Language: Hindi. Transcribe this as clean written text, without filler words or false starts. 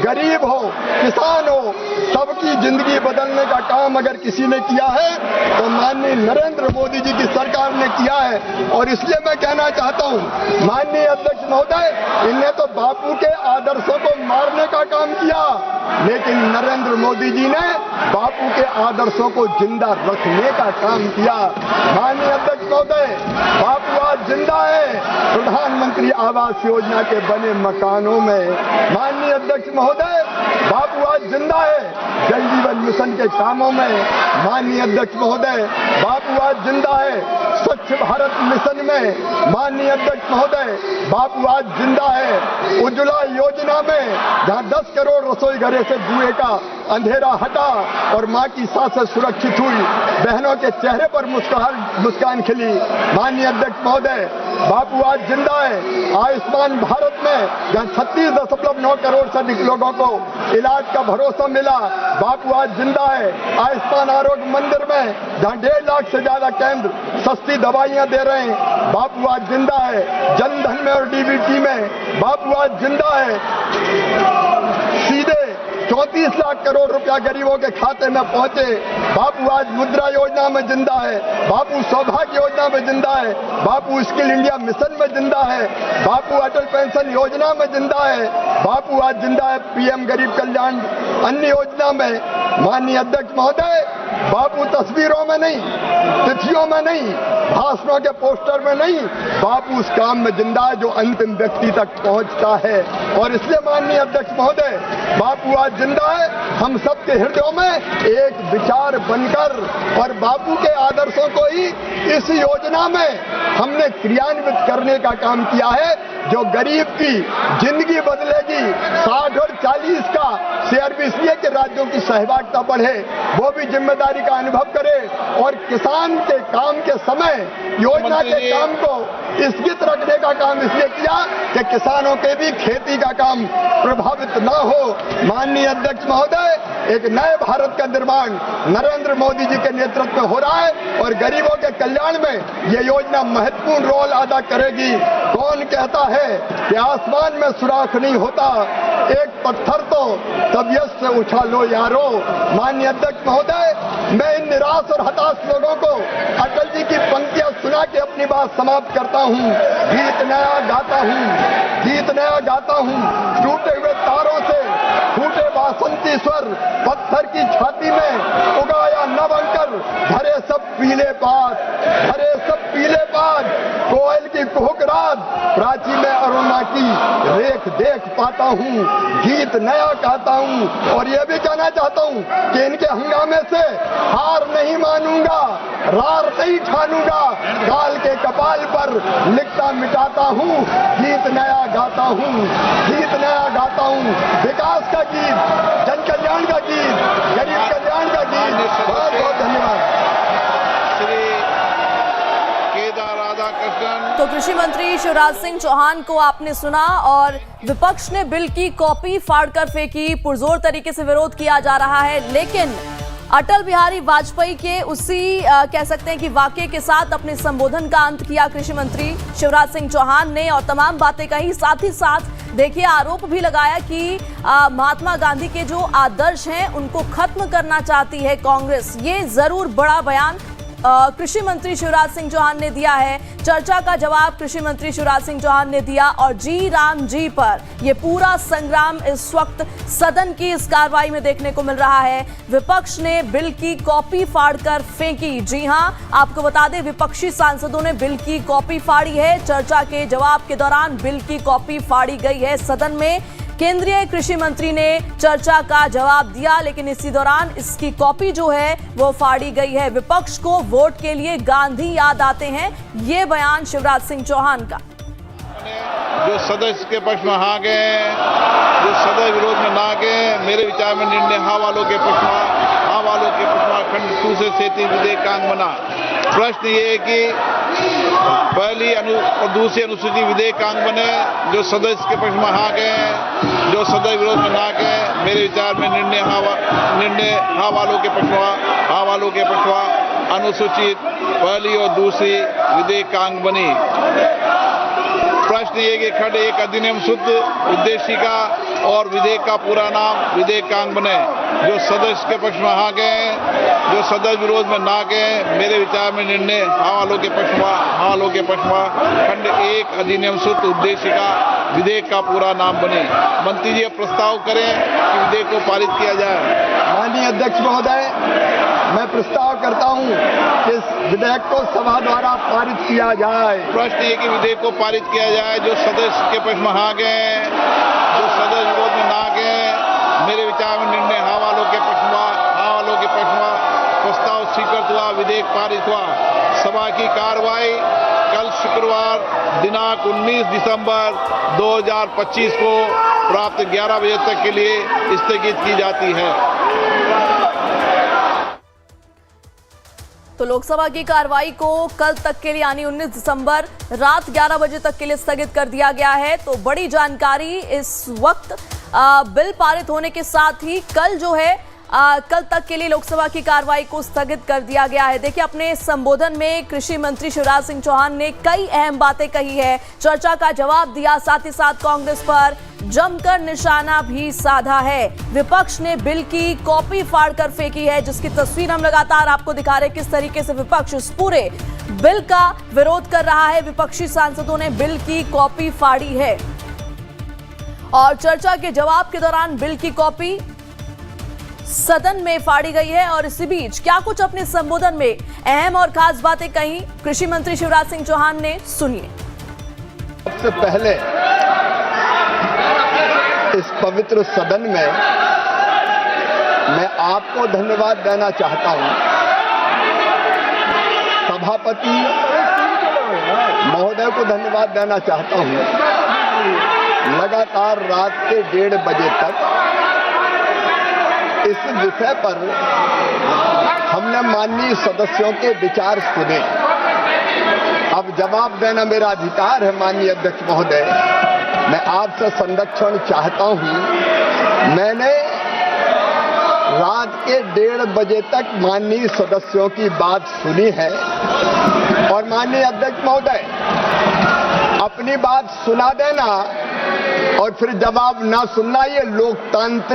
गरीब हो, किसान हो, सबकी जिंदगी बदलने का काम अगर किसी ने किया है तो माननीय नरेंद्र मोदी जी की सरकार ने किया है। और इसलिए मैं कहना चाहता हूं माननीय अध्यक्ष महोदय, इनने तो बापू के आदर्शों को मारने का काम किया, लेकिन नरेंद्र मोदी जी ने बापू के आदर्शों को जिंदा रखने का काम किया। माननीय अध्यक्ष महोदय, बापू आज जिंदा है प्रधानमंत्री आवास योजना के बने मकानों में। माननीय अध्यक्ष महोदय, बापू आज जिंदा है जल जीवन मिशन के कामों में। माननीय अध्यक्ष महोदय, बापू आज जिंदा है स्वच्छ भारत मिशन में। माननीय अध्यक्ष महोदय, बापू आज जिंदा है उज्ज्वला योजना में, जहां 10 करोड़ रसोई घरे से जुए का अंधेरा हटा और मां की सांसें सुरक्षित हुई, बहनों के चेहरे पर मुस्कान खिली। माननीय अध्यक्ष महोदय, बापू आज जिंदा है आयुष्मान भारत में, जहां 36.9 करोड़ से अधिक लोगों को इलाज का भरोसा मिला। बापू आज जिंदा है आयुष्मान आरोग्य मंदिर में, जहां 1.5 लाख से ज्यादा केंद्र सस्ती दवाइयां दे रहे हैं। बापू आज जिंदा है जनधन में और डीबीटी में। बापू आज जिंदा है सीधे 34 लाख करोड़ रुपया गरीबों के खाते में पहुंचे। बापू आज मुद्रा योजना में जिंदा है, बापू सौभाग्य योजना में जिंदा है, बापू स्किल इंडिया मिशन में जिंदा है, बापू अटल पेंशन योजना में जिंदा है, बापू आज जिंदा है पीएम गरीब कल्याण अन्य योजना में। माननीय अध्यक्ष महोदय, बापू तस्वीरों में नहीं, तिथियों में नहीं, भाषणों के पोस्टर में नहीं, बापू उस काम में जिंदा है जो अंतिम व्यक्ति तक पहुंचता है। और इसलिए माननीय अध्यक्ष महोदय, बापू आज जिंदा है हम सबके हृदयों में एक विचार बनकर, और बापू के आदर्शों को ही इस योजना में हमने क्रियान्वित करने का काम किया है, जो गरीब की जिंदगी बदलेगी। 60 और 40 का शेयर भी इसलिए कि राज्यों की सहभागिता बढ़े, वो भी जिम्मेदारी का अनुभव करे, और किसान के काम के समय योजना के काम को स्थगित रखने का काम इसलिए किया कि किसानों के भी खेती का काम प्रभावित न हो। माननीय अध्यक्ष महोदय, एक नए भारत का निर्माण नरेंद्र मोदी जी के नेतृत्व में हो रहा है, और गरीबों के कल्याण में यह योजना महत्वपूर्ण रोल अदा करेगी। कौन कहता है कि आसमान में सुराख नहीं होता, एक पत्थर तो तबीयत से उछालो यारो। माननीय अध्यक्ष महोदय, मैं इन निराश और हताश लोगों को अटल जी की पंक्तियां सुना के अपनी बात समाप्त करता हूं। गीत नया गाता हूं, गीत नया गाता हूं, टूटे हुए तारों से फूटे बासंती स्वर, पत्थर की छाती में उगाया नव अंकर, भरे सब पीले पात, भरे सब पीले पात, कोयल की कुहकरात, प्राची में अरुणा की रेख देख पाता हूं, गीत नया गाता हूं। और यह भी कहना चाहता हूं कि इनके हंगामे से हार नहीं मानूंगा, रार नहीं ठानूंगा, काल के कपाल पर लिखता मिटाता हूं, गीत नया गाता हूं, गीत नया गाता हूं। विकास का गीत, जन कल्याण का गीत, गरीब कल्याण का गीत। बहुत बहुत धन्यवाद। तो कृषि मंत्री शिवराज सिंह चौहान को आपने सुना, और विपक्ष ने बिल की कॉपी फाड़कर फेंकी, पुरजोर तरीके से विरोध किया जा रहा है। लेकिन अटल बिहारी वाजपेयी के उसी कह सकते हैं कि वाक्य के साथ अपने संबोधन का अंत किया कृषि मंत्री शिवराज सिंह चौहान ने, और तमाम बातें कही। साथ ही साथ देखिए, आरोप भी लगाया कि महात्मा गांधी के जो आदर्श हैं उनको खत्म करना चाहती है कांग्रेस। ये जरूर बड़ा बयान कृषि मंत्री शिवराज सिंह चौहान ने दिया है। चर्चा का जवाब कृषि मंत्री शिवराज सिंह चौहान ने दिया, और जी राम जी पर यह पूरा संग्राम इस वक्त सदन की इस कार्रवाई में देखने को मिल रहा है। विपक्ष ने बिल की कॉपी फाड़कर फेंकी। जी हां, आपको बता दें, विपक्षी सांसदों ने बिल की कॉपी फाड़ी है। चर्चा के जवाब के दौरान बिल की कॉपी फाड़ी गई है सदन में। केंद्रीय कृषि मंत्री ने चर्चा का जवाब दिया, लेकिन इसी दौरान इसकी कॉपी जो है वो फाड़ी गई है। विपक्ष को वोट के लिए गांधी याद आते हैं, ये बयान शिवराज सिंह चौहान का। जो सदस्य के पक्ष में हाँ गए, जो सदस्य विरोध में ना गए, मेरे विचार में निर्णय हाँ वालों के पक्ष में खंड 2 से 37 विधेयक का अंग बना। प्रश्न ये है कि पहली और दूसरी अनुसूची विधेयक का अंग बने। जो सदस्य के पक्ष में हाँ गए, जो सदस्य विरोध में ना गए, मेरे विचार में निर्णय हाँ वालों के पक्ष में अनुसूचित पहली और दूसरी विधेयक का अंग बनी। प्रश्न ये कि खंड 1 अधिनियम शुद्ध उद्देश्य का और विधेयक का पूरा नाम विधेयकांग बने। जो सदस्य के पक्ष में हाँ गए, जो सदस्य विरोध में ना गए, मेरे विचार में निर्णय हाँ वालों के पक्ष में, हाँ वालों के पक्ष में खंड 1 अधिनियम सूत्र उद्देश्य का विधेयक का पूरा नाम बने। मंत्री जी प्रस्ताव करें कि विधेयक को पारित किया जाए। माननीय अध्यक्ष महोदय, मैं प्रस्ताव करता हूं कि इस विधेयक को सभा द्वारा पारित किया जाए। प्रश्न ये कि विधेयक को पारित किया जाए। जो सदस्य के पक्ष में हाँ गए, जो सदस्य विरोध में ना गए, मेरे विचार में निर्णय हाँ वालों के पक्ष में, हाँ वालों के पक्ष में प्रस्ताव स्वीकृत हुआ, विधेयक पारित हुआ। सभा की कार्रवाई कल शुक्रवार दिनांक 19 दिसंबर 2025 को प्राप्त 11 बजे तक के लिए स्थगित की जाती है। तो लोकसभा की कार्रवाई को कल तक के लिए यानी 19 दिसंबर रात 11 बजे तक के लिए स्थगित कर दिया गया है। तो बड़ी जानकारी इस वक्त बिल पारित होने के साथ ही कल जो है कल तक के लिए लोकसभा की कार्रवाई को स्थगित कर दिया गया है। देखिए, अपने संबोधन में कृषि मंत्री शिवराज सिंह चौहान ने कई अहम बातें कही है, चर्चा का जवाब दिया, साथ ही साथ कांग्रेस पर जमकर निशाना भी साधा है। विपक्ष ने बिल की कॉपी फाड़कर फेंकी है, जिसकी तस्वीर हम लगातार आपको दिखा रहे हैं किस तरीके से विपक्ष इस पूरे बिल का विरोध कर रहा है। विपक्षी सांसदों ने बिल की कॉपी फाड़ी है और चर्चा के जवाब के दौरान बिल की कॉपी सदन में फाड़ी गई है। और इसी बीच क्या कुछ अपने संबोधन में अहम और खास बातें कही कृषि मंत्री शिवराज सिंह चौहान ने, सुनिए। सबसे पहले इस पवित्र सदन में मैं आपको धन्यवाद देना चाहता हूं, सभापति महोदय को धन्यवाद देना चाहता हूं। लगातार रात के 1:30 बजे तक इस विषय पर हमने माननीय सदस्यों के विचार सुने। अब जवाब देना मेरा अधिकार है। माननीय अध्यक्ष महोदय, मैं आपसे संरक्षण चाहता हूं। मैंने रात के 1:30 बजे तक माननीय सदस्यों की बात सुनी है और माननीय अध्यक्ष महोदय, अपनी बात सुना देना और फिर जवाब ना सुनना, ये लोकतांत्रिक